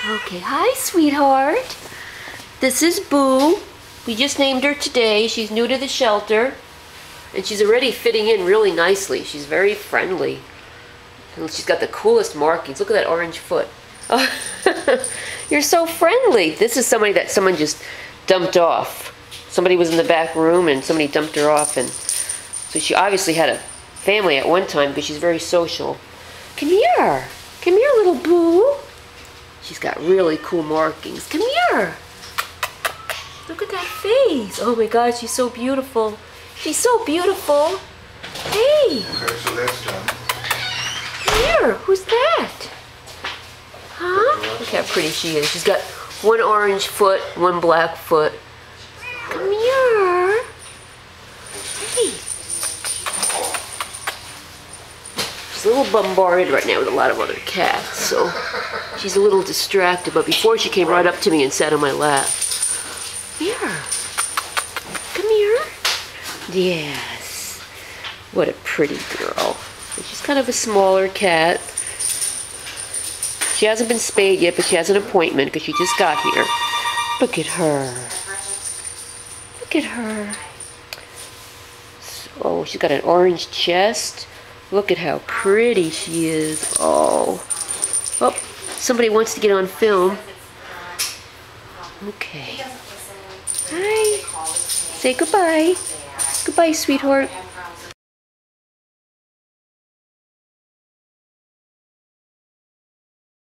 Okay, hi, sweetheart. This is Boo. We just named her today. She's new to the shelter. And she's already fitting in really nicely. She's very friendly. And she's got the coolest markings. Look at that orange foot. Oh, you're so friendly. This is somebody that someone just dumped off. Somebody was in the back room and somebody dumped her off. And so she obviously had a family at one time because she's very social. Come here. Come here, little Boo. She's got really cool markings. Come here. Look at that face. Oh my God, she's so beautiful. She's so beautiful. Hey. Okay, so that's done. Come here. Who's that? Huh? Look how pretty she is. She's got one orange foot, one black foot. Come here. Hey. She's a little bombarded right now with a lot of other cats, so she's a little distracted. But before she came right up to me and sat on my lap. Here. Come here. Yes. What a pretty girl. She's kind of a smaller cat. She hasn't been spayed yet, but she has an appointment because she just got here. Look at her. Look at her. Oh, she's got an orange chest. Look at how pretty she is. Oh. Oh, somebody wants to get on film. Okay. Hi. Say goodbye. Goodbye, sweetheart.